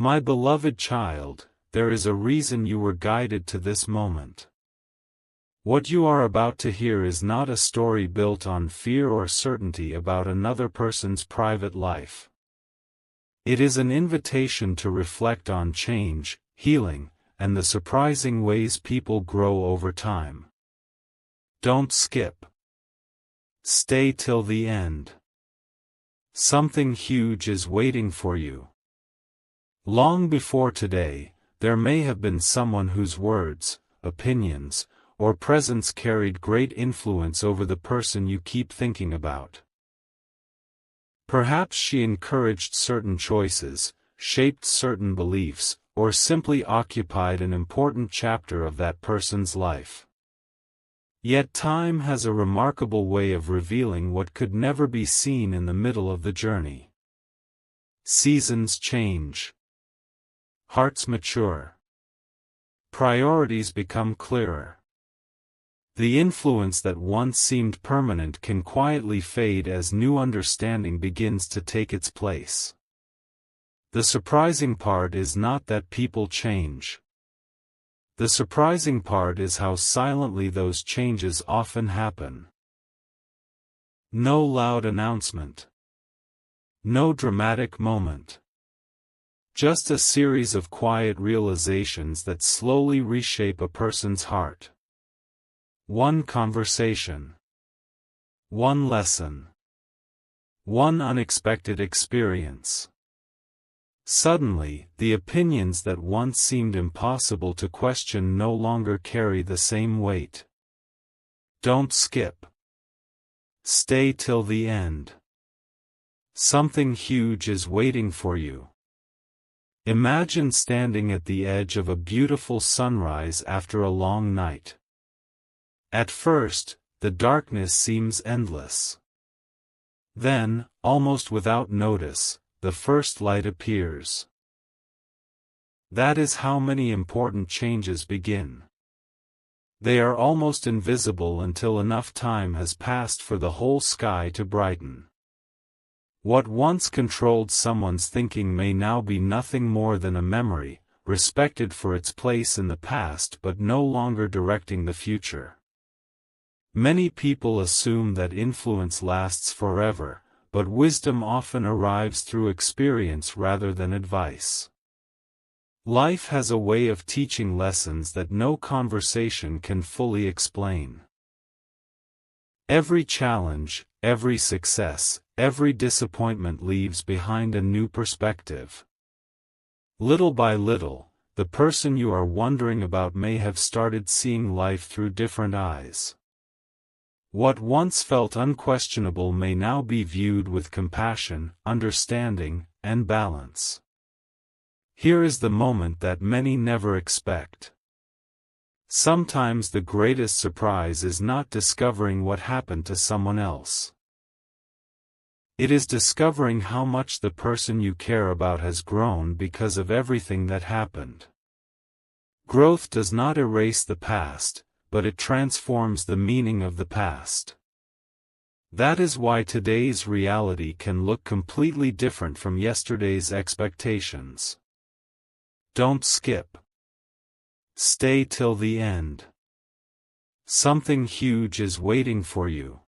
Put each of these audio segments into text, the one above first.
My beloved child, there is a reason you were guided to this moment. What you are about to hear is not a story built on fear or certainty about another person's private life. It is an invitation to reflect on change, healing, and the surprising ways people grow over time. Don't skip. Stay till the end. Something huge is waiting for you. Long before today, there may have been someone whose words, opinions, or presence carried great influence over the person you keep thinking about. Perhaps she encouraged certain choices, shaped certain beliefs, or simply occupied an important chapter of that person's life. Yet time has a remarkable way of revealing what could never be seen in the middle of the journey. Seasons change. Hearts mature. Priorities become clearer. The influence that once seemed permanent can quietly fade as new understanding begins to take its place. The surprising part is not that people change. The surprising part is how silently those changes often happen. No loud announcement. No dramatic moment. Just a series of quiet realizations that slowly reshape a person's heart. One conversation. One lesson. One unexpected experience. Suddenly, the opinions that once seemed impossible to question no longer carry the same weight. Don't skip. Stay till the end. Something huge is waiting for you. Imagine standing at the edge of a beautiful sunrise after a long night. At first, the darkness seems endless. Then, almost without notice, the first light appears. That is how many important changes begin. They are almost invisible until enough time has passed for the whole sky to brighten. What once controlled someone's thinking may now be nothing more than a memory, respected for its place in the past but no longer directing the future. Many people assume that influence lasts forever, but wisdom often arrives through experience rather than advice. Life has a way of teaching lessons that no conversation can fully explain. Every challenge, every success, every disappointment leaves behind a new perspective. Little by little, the person you are wondering about may have started seeing life through different eyes. What once felt unquestionable may now be viewed with compassion, understanding, and balance. Here is the moment that many never expect. Sometimes the greatest surprise is not discovering what happened to someone else. It is discovering how much the person you care about has grown because of everything that happened. Growth does not erase the past, but it transforms the meaning of the past. That is why today's reality can look completely different from yesterday's expectations. Don't skip. Stay till the end. Something huge is waiting for you.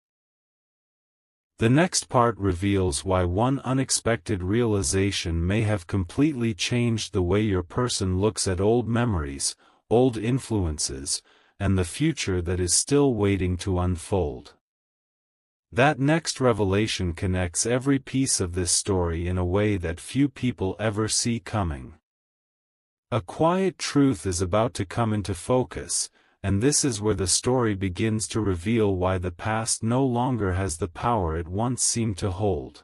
The next part reveals why one unexpected realization may have completely changed the way your person looks at old memories, old influences, and the future that is still waiting to unfold. That next revelation connects every piece of this story in a way that few people ever see coming. A quiet truth is about to come into focus, and this is where the story begins to reveal why the past no longer has the power it once seemed to hold.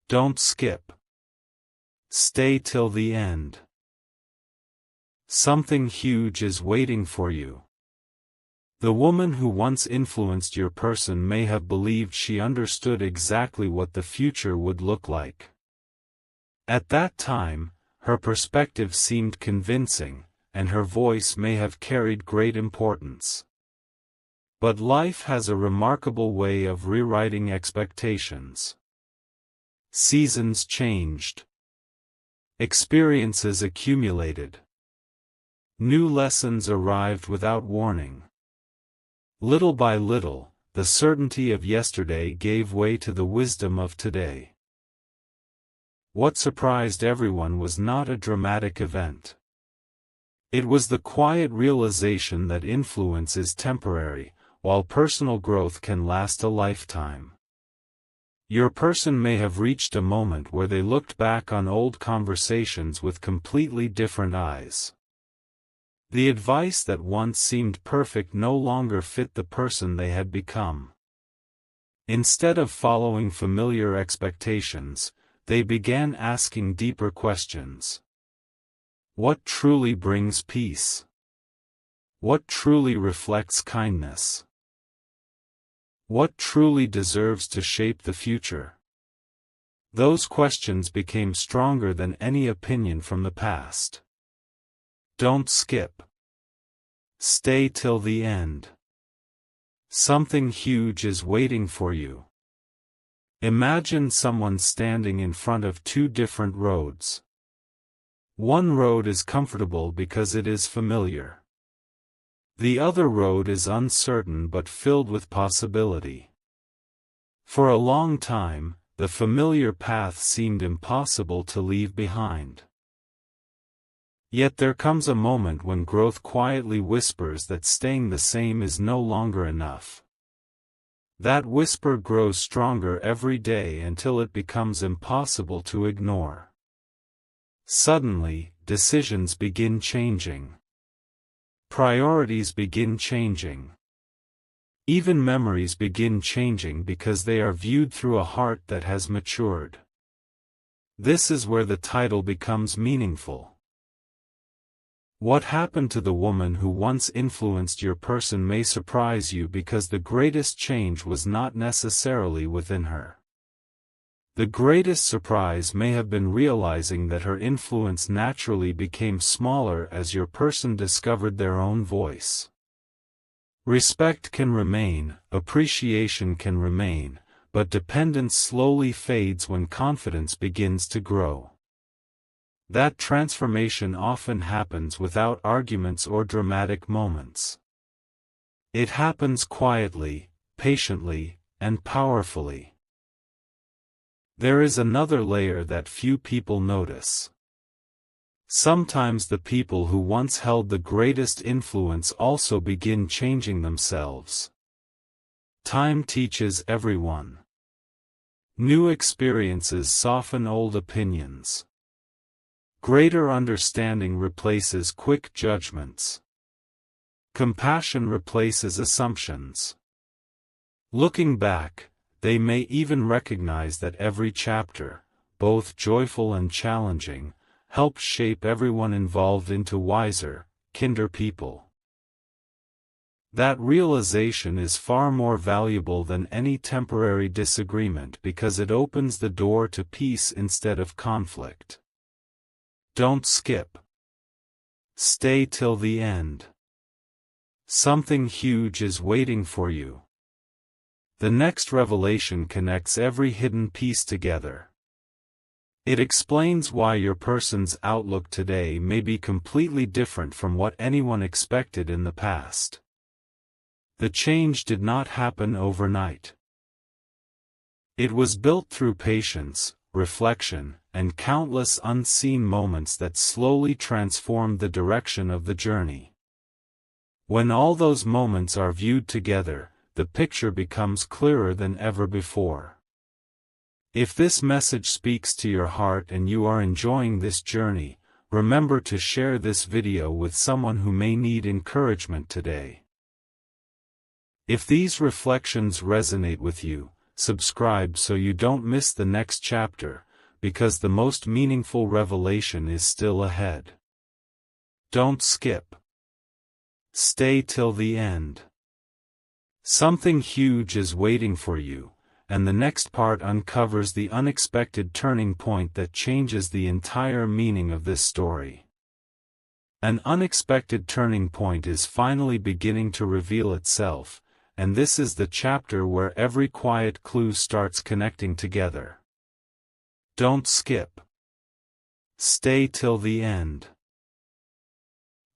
Don't skip. Stay till the end. Something huge is waiting for you. The woman who once influenced your person may have believed she understood exactly what the future would look like. At that time, her perspective seemed convincing, and her voice may have carried great importance. But life has a remarkable way of rewriting expectations. Seasons changed. Experiences accumulated. New lessons arrived without warning. Little by little, the certainty of yesterday gave way to the wisdom of today. What surprised everyone was not a dramatic event. It was the quiet realization that influence is temporary, while personal growth can last a lifetime. Your person may have reached a moment where they looked back on old conversations with completely different eyes. The advice that once seemed perfect no longer fit the person they had become. Instead of following familiar expectations, they began asking deeper questions. What truly brings peace? What truly reflects kindness? What truly deserves to shape the future? Those questions became stronger than any opinion from the past. Don't skip. Stay till the end. Something huge is waiting for you. Imagine someone standing in front of two different roads. One road is comfortable because it is familiar. The other road is uncertain but filled with possibility. For a long time, the familiar path seemed impossible to leave behind. Yet there comes a moment when growth quietly whispers that staying the same is no longer enough. That whisper grows stronger every day until it becomes impossible to ignore. Suddenly, decisions begin changing. Priorities begin changing. Even memories begin changing because they are viewed through a heart that has matured. This is where the title becomes meaningful. What happened to the woman who once influenced your person may surprise you because the greatest change was not necessarily within her. The greatest surprise may have been realizing that her influence naturally became smaller as your person discovered their own voice. Respect can remain, appreciation can remain, but dependence slowly fades when confidence begins to grow. That transformation often happens without arguments or dramatic moments. It happens quietly, patiently, and powerfully. There is another layer that few people notice. Sometimes the people who once held the greatest influence also begin changing themselves. Time teaches everyone. New experiences soften old opinions. Greater understanding replaces quick judgments. Compassion replaces assumptions. Looking back, they may even recognize that every chapter, both joyful and challenging, helped shape everyone involved into wiser, kinder people. That realization is far more valuable than any temporary disagreement because it opens the door to peace instead of conflict. Don't skip. Stay till the end. Something huge is waiting for you. The next revelation connects every hidden piece together. It explains why your person's outlook today may be completely different from what anyone expected in the past. The change did not happen overnight. It was built through patience, reflection, and countless unseen moments that slowly transformed the direction of the journey. When all those moments are viewed together, the picture becomes clearer than ever before. If this message speaks to your heart and you are enjoying this journey, remember to share this video with someone who may need encouragement today. If these reflections resonate with you, subscribe so you don't miss the next chapter, because the most meaningful revelation is still ahead. Don't skip. Stay till the end. Something huge is waiting for you, and the next part uncovers the unexpected turning point that changes the entire meaning of this story. An unexpected turning point is finally beginning to reveal itself, and this is the chapter where every quiet clue starts connecting together. Don't skip. Stay till the end.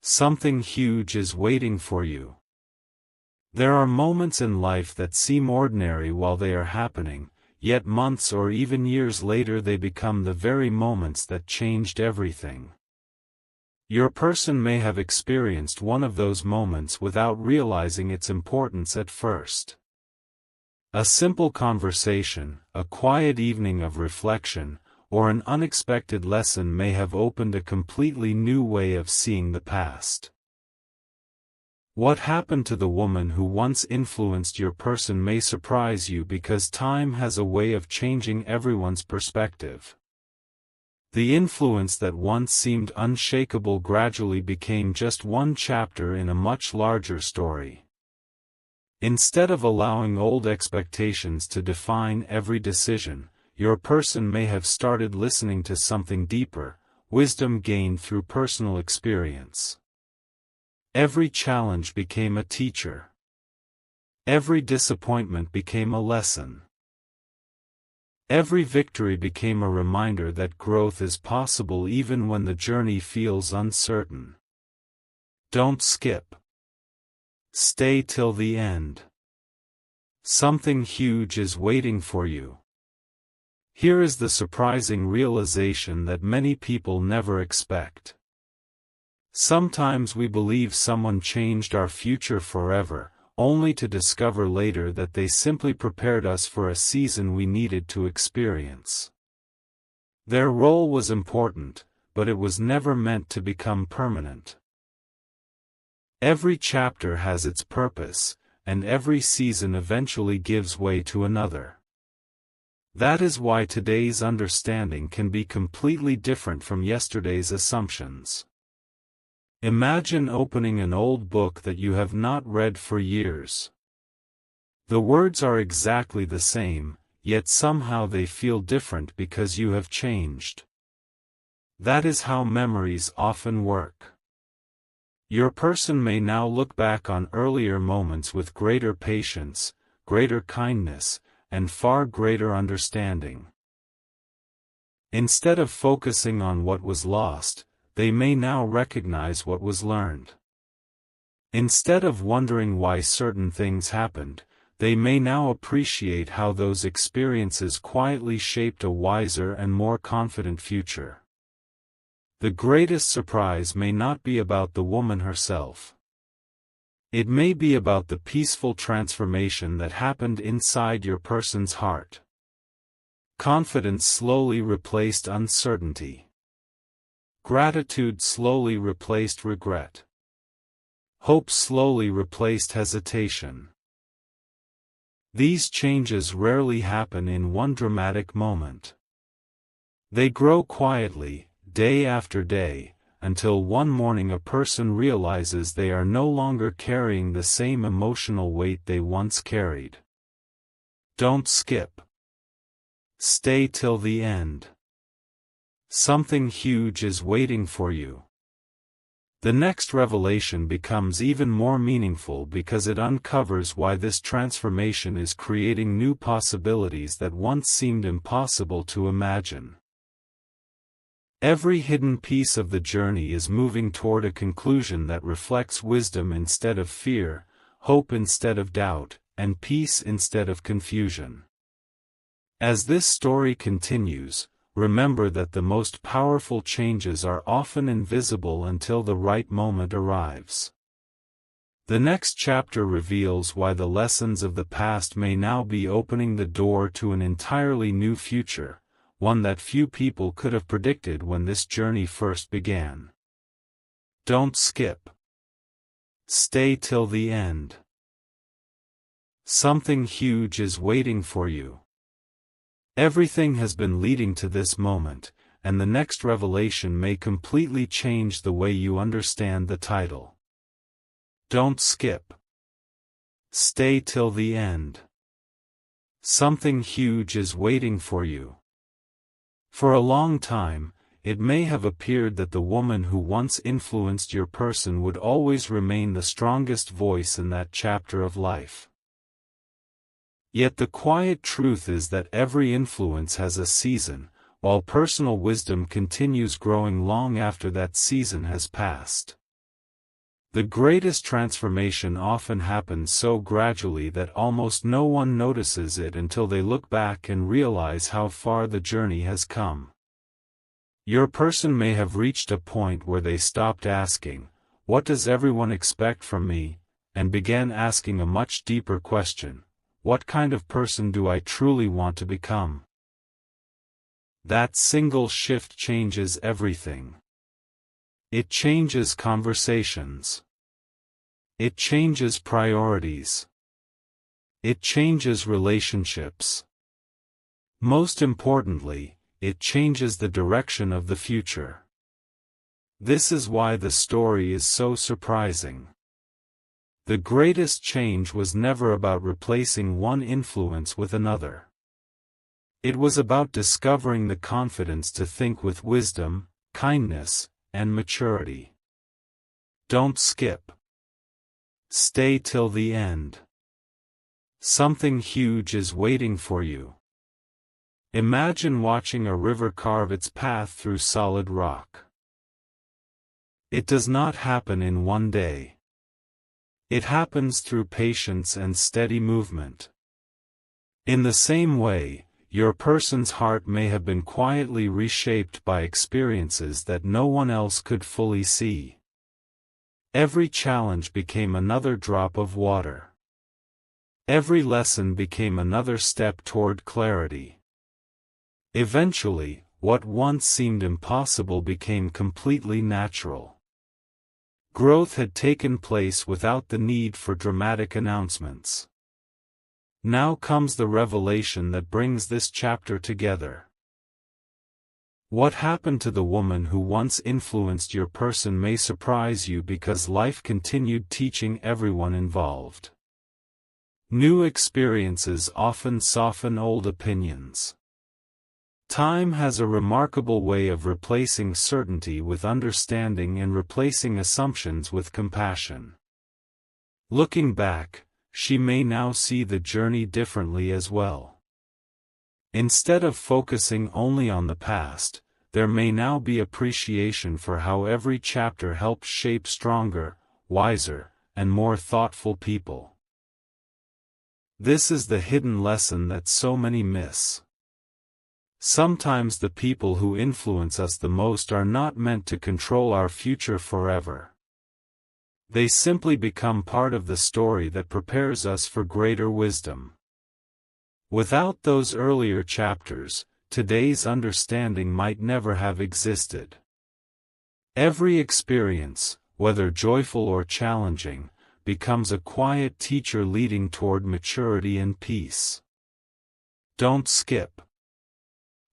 Something huge is waiting for you. There are moments in life that seem ordinary while they are happening, yet months or even years later they become the very moments that changed everything. Your person may have experienced one of those moments without realizing its importance at first. A simple conversation, a quiet evening of reflection, or an unexpected lesson may have opened a completely new way of seeing the past. What happened to the woman who once influenced your person may surprise you because time has a way of changing everyone's perspective. The influence that once seemed unshakable gradually became just one chapter in a much larger story. Instead of allowing old expectations to define every decision, your person may have started listening to something deeper, wisdom gained through personal experience. Every challenge became a teacher. Every disappointment became a lesson. Every victory became a reminder that growth is possible even when the journey feels uncertain. Don't skip. Stay till the end. Something huge is waiting for you. Here is the surprising realization that many people never expect. Sometimes we believe someone changed our future forever, only to discover later that they simply prepared us for a season we needed to experience. Their role was important, but it was never meant to become permanent. Every chapter has its purpose, and every season eventually gives way to another. That is why today's understanding can be completely different from yesterday's assumptions. Imagine opening an old book that you have not read for years. The words are exactly the same, yet somehow they feel different because you have changed. That is how memories often work. Your person may now look back on earlier moments with greater patience, greater kindness, and far greater understanding. Instead of focusing on what was lost, they may now recognize what was learned. Instead of wondering why certain things happened, they may now appreciate how those experiences quietly shaped a wiser and more confident future. The greatest surprise may not be about the woman herself. It may be about the peaceful transformation that happened inside your person's heart. Confidence slowly replaced uncertainty. Gratitude slowly replaced regret. Hope slowly replaced hesitation. These changes rarely happen in one dramatic moment. They grow quietly, day after day, until one morning a person realizes they are no longer carrying the same emotional weight they once carried. Don't skip. Stay till the end. Something huge is waiting for you. The next revelation becomes even more meaningful because it uncovers why this transformation is creating new possibilities that once seemed impossible to imagine. Every hidden piece of the journey is moving toward a conclusion that reflects wisdom instead of fear, hope instead of doubt, and peace instead of confusion. As this story continues, remember that the most powerful changes are often invisible until the right moment arrives. The next chapter reveals why the lessons of the past may now be opening the door to an entirely new future, one that few people could have predicted when this journey first began. Don't skip. Stay till the end. Something huge is waiting for you. Everything has been leading to this moment, and the next revelation may completely change the way you understand the title. Don't skip. Stay till the end. Something huge is waiting for you. For a long time, it may have appeared that the woman who once influenced your person would always remain the strongest voice in that chapter of life. Yet the quiet truth is that every influence has a season, while personal wisdom continues growing long after that season has passed. The greatest transformation often happens so gradually that almost no one notices it until they look back and realize how far the journey has come. Your person may have reached a point where they stopped asking, "What does everyone expect from me?" and began asking a much deeper question: "What kind of person do I truly want to become?" That single shift changes everything. It changes conversations. It changes priorities. It changes relationships. Most importantly, it changes the direction of the future. This is why the story is so surprising. The greatest change was never about replacing one influence with another. It was about discovering the confidence to think with wisdom, kindness, and maturity. Don't skip. Stay till the end. Something huge is waiting for you. Imagine watching a river carve its path through solid rock. It does not happen in one day. It happens through patience and steady movement. In the same way, your person's heart may have been quietly reshaped by experiences that no one else could fully see. Every challenge became another drop of water. Every lesson became another step toward clarity. Eventually, what once seemed impossible became completely natural. Growth had taken place without the need for dramatic announcements. Now comes the revelation that brings this chapter together. What happened to the woman who once influenced your person may surprise you because life continued teaching everyone involved. New experiences often soften old opinions. Time has a remarkable way of replacing certainty with understanding and replacing assumptions with compassion. Looking back, she may now see the journey differently as well. Instead of focusing only on the past, there may now be appreciation for how every chapter helped shape stronger, wiser, and more thoughtful people. This is the hidden lesson that so many miss. Sometimes the people who influence us the most are not meant to control our future forever. They simply become part of the story that prepares us for greater wisdom. Without those earlier chapters, today's understanding might never have existed. Every experience, whether joyful or challenging, becomes a quiet teacher leading toward maturity and peace. Don't skip.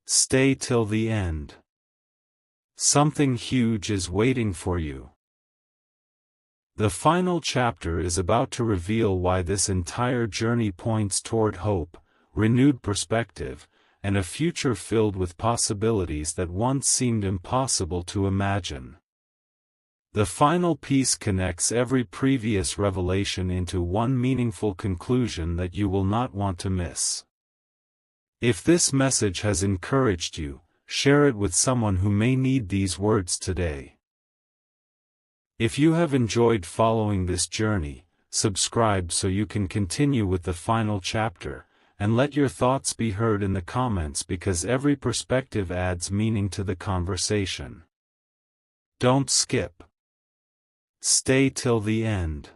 Stay till the end. Something huge is waiting for you. The final chapter is about to reveal why this entire journey points toward hope, renewed perspective, and a future filled with possibilities that once seemed impossible to imagine. The final piece connects every previous revelation into one meaningful conclusion that you will not want to miss. If this message has encouraged you, share it with someone who may need these words today. If you have enjoyed following this journey, subscribe so you can continue with the final chapter, and let your thoughts be heard in the comments because every perspective adds meaning to the conversation. Don't skip. Stay till the end.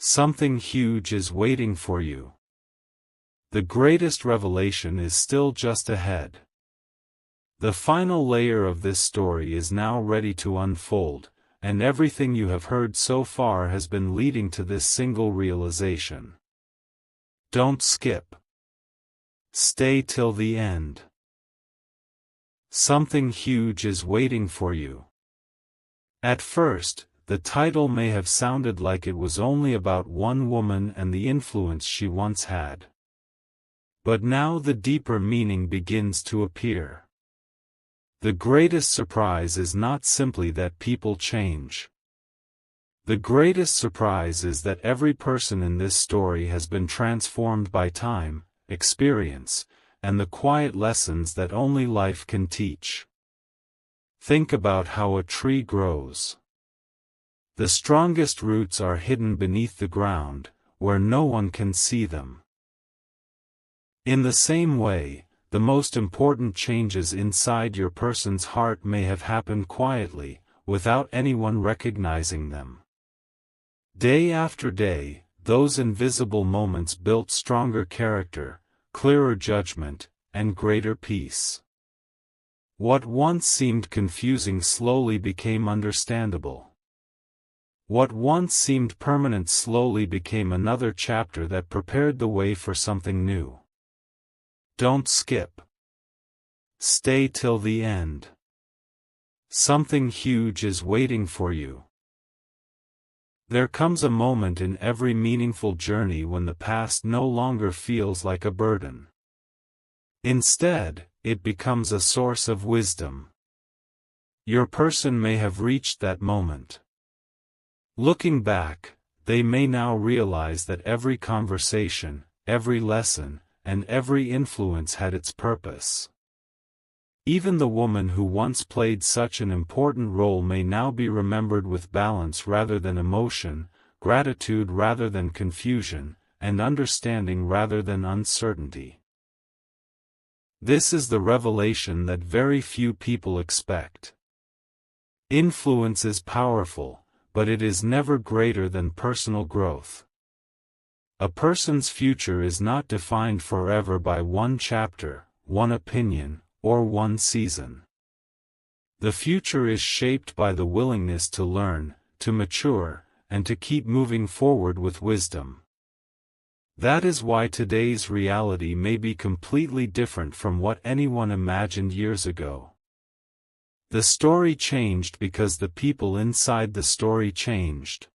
Something huge is waiting for you. The greatest revelation is still just ahead. The final layer of this story is now ready to unfold, and everything you have heard so far has been leading to this single realization. Don't skip. Stay till the end. Something huge is waiting for you. At first, the title may have sounded like it was only about one woman and the influence she once had. But now the deeper meaning begins to appear. The greatest surprise is not simply that people change. The greatest surprise is that every person in this story has been transformed by time, experience, and the quiet lessons that only life can teach. Think about how a tree grows. The strongest roots are hidden beneath the ground, where no one can see them. In the same way, the most important changes inside your person's heart may have happened quietly, without anyone recognizing them. Day after day, those invisible moments built stronger character, clearer judgment, and greater peace. What once seemed confusing slowly became understandable. What once seemed permanent slowly became another chapter that prepared the way for something new. Don't skip. Stay till the end. Something huge is waiting for you. There comes a moment in every meaningful journey when the past no longer feels like a burden. Instead, it becomes a source of wisdom. Your person may have reached that moment. Looking back, they may now realize that every conversation, every lesson, and every influence had its purpose. Even the woman who once played such an important role may now be remembered with balance rather than emotion, gratitude rather than confusion, and understanding rather than uncertainty. This is the revelation that very few people expect. Influence is powerful, but it is never greater than personal growth. A person's future is not defined forever by one chapter, one opinion, or one season. The future is shaped by the willingness to learn, to mature, and to keep moving forward with wisdom. That is why today's reality may be completely different from what anyone imagined years ago. The story changed because the people inside the story changed.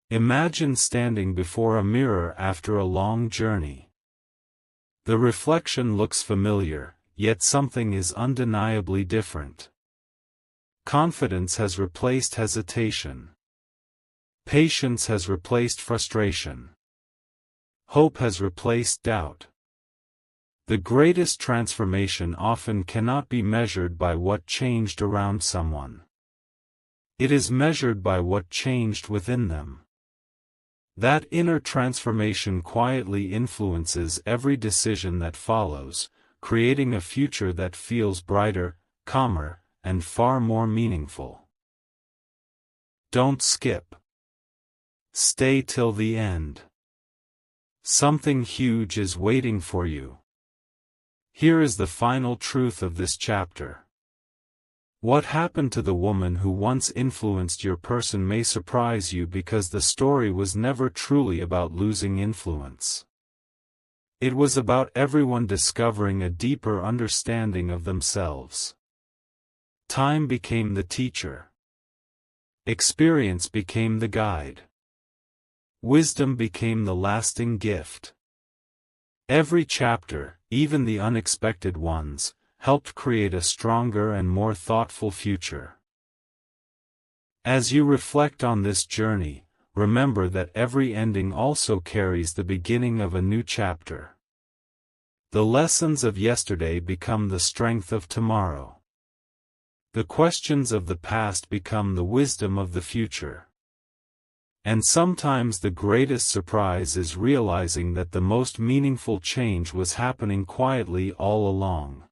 Imagine standing before a mirror after a long journey. The reflection looks familiar, yet something is undeniably different. Confidence has replaced hesitation. Patience has replaced frustration. Hope has replaced doubt. The greatest transformation often cannot be measured by what changed around someone. It is measured by what changed within them. That inner transformation quietly influences every decision that follows, creating a future that feels brighter, calmer, and far more meaningful. Don't skip. Stay till the end. Something huge is waiting for you. Here is the final truth of this chapter. What happened to the woman who once influenced your person may surprise you because the story was never truly about losing influence. It was about everyone discovering a deeper understanding of themselves. Time became the teacher. Experience became the guide. Wisdom became the lasting gift. Every chapter, even the unexpected ones, helped create a stronger and more thoughtful future. As you reflect on this journey, remember that every ending also carries the beginning of a new chapter. The lessons of yesterday become the strength of tomorrow. The questions of the past become the wisdom of the future. And sometimes the greatest surprise is realizing that the most meaningful change was happening quietly all along.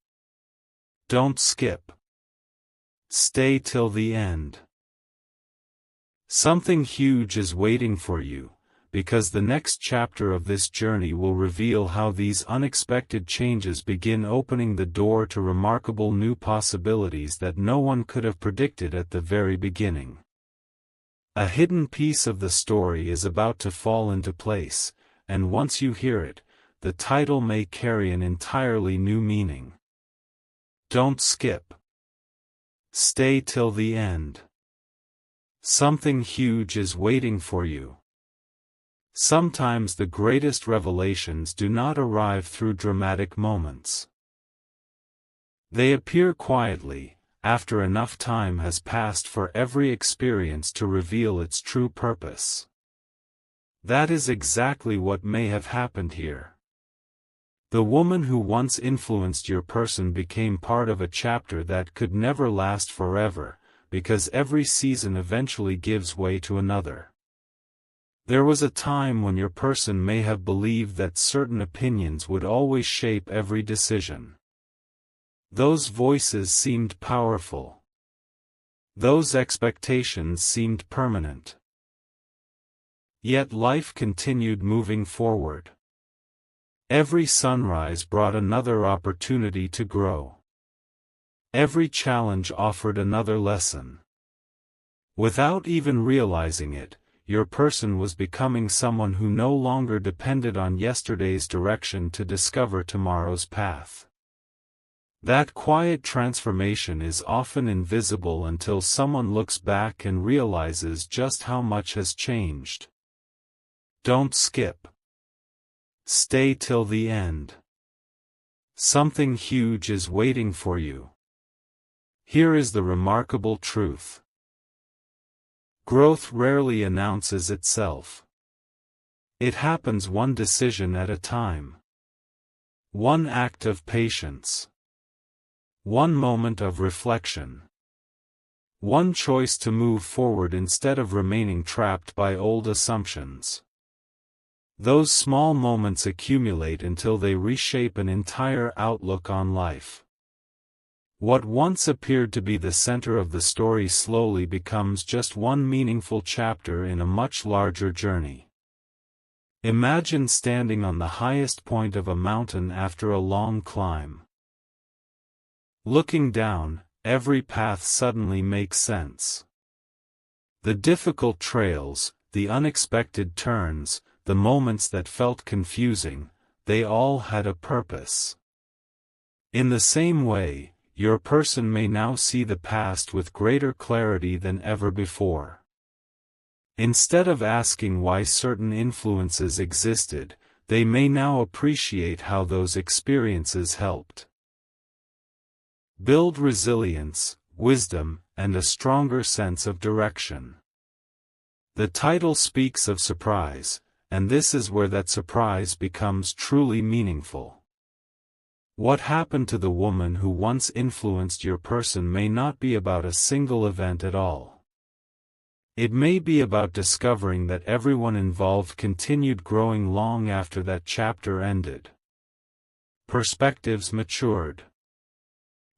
Don't skip. Stay till the end. Something huge is waiting for you, because the next chapter of this journey will reveal how these unexpected changes begin opening the door to remarkable new possibilities that no one could have predicted at the very beginning. A hidden piece of the story is about to fall into place, and once you hear it, the title may carry an entirely new meaning. Don't skip. Stay till the end. Something huge is waiting for you. Sometimes the greatest revelations do not arrive through dramatic moments. They appear quietly, after enough time has passed for every experience to reveal its true purpose. That is exactly what may have happened here. The woman who once influenced your person became part of a chapter that could never last forever, because every season eventually gives way to another. There was a time when your person may have believed that certain opinions would always shape every decision. Those voices seemed powerful. Those expectations seemed permanent. Yet life continued moving forward. Every sunrise brought another opportunity to grow. Every challenge offered another lesson. Without even realizing it, your person was becoming someone who no longer depended on yesterday's direction to discover tomorrow's path. That quiet transformation is often invisible until someone looks back and realizes just how much has changed. Don't skip. Stay till the end. Something huge is waiting for you. Here is the remarkable truth. Growth rarely announces itself. It happens one decision at a time. One act of patience. One moment of reflection. One choice to move forward instead of remaining trapped by old assumptions. Those small moments accumulate until they reshape an entire outlook on life. What once appeared to be the center of the story slowly becomes just one meaningful chapter in a much larger journey. Imagine standing on the highest point of a mountain after a long climb. Looking down, every path suddenly makes sense. The difficult trails, the unexpected turns, the moments that felt confusing, they all had a purpose. In the same way, your person may now see the past with greater clarity than ever before. Instead of asking why certain influences existed, they may now appreciate how those experiences helped build resilience, wisdom, and a stronger sense of direction. The title speaks of surprise, and this is where that surprise becomes truly meaningful. What happened to the woman who once influenced your person may not be about a single event at all. It may be about discovering that everyone involved continued growing long after that chapter ended. Perspectives matured.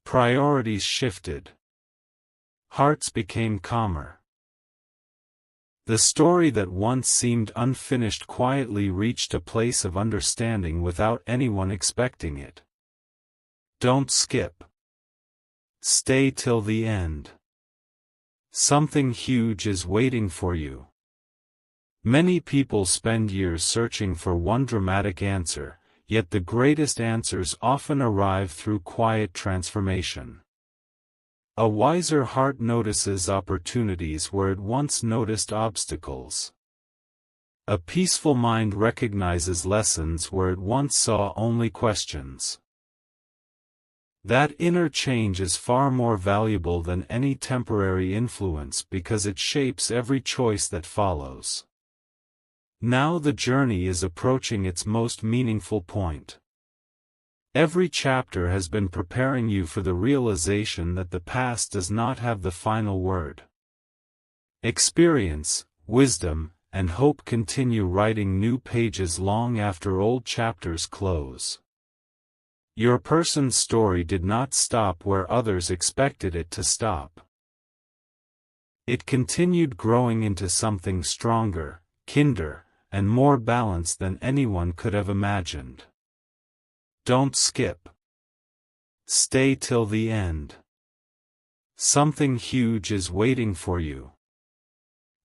Priorities shifted. Hearts became calmer. The story that once seemed unfinished quietly reached a place of understanding without anyone expecting it. Don't skip. Stay till the end. Something huge is waiting for you. Many people spend years searching for one dramatic answer, yet the greatest answers often arrive through quiet transformation. A wiser heart notices opportunities where it once noticed obstacles. A peaceful mind recognizes lessons where it once saw only questions. That inner change is far more valuable than any temporary influence because it shapes every choice that follows. Now the journey is approaching its most meaningful point. Every chapter has been preparing you for the realization that the past does not have the final word. Experience, wisdom, and hope continue writing new pages long after old chapters close. Your person's story did not stop where others expected it to stop. It continued growing into something stronger, kinder, and more balanced than anyone could have imagined. Don't skip. Stay till the end. Something huge is waiting for you.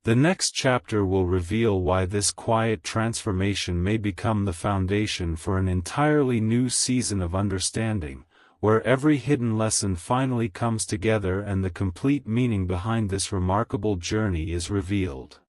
The next chapter will reveal why this quiet transformation may become the foundation for an entirely new season of understanding, where every hidden lesson finally comes together and the complete meaning behind this remarkable journey is revealed.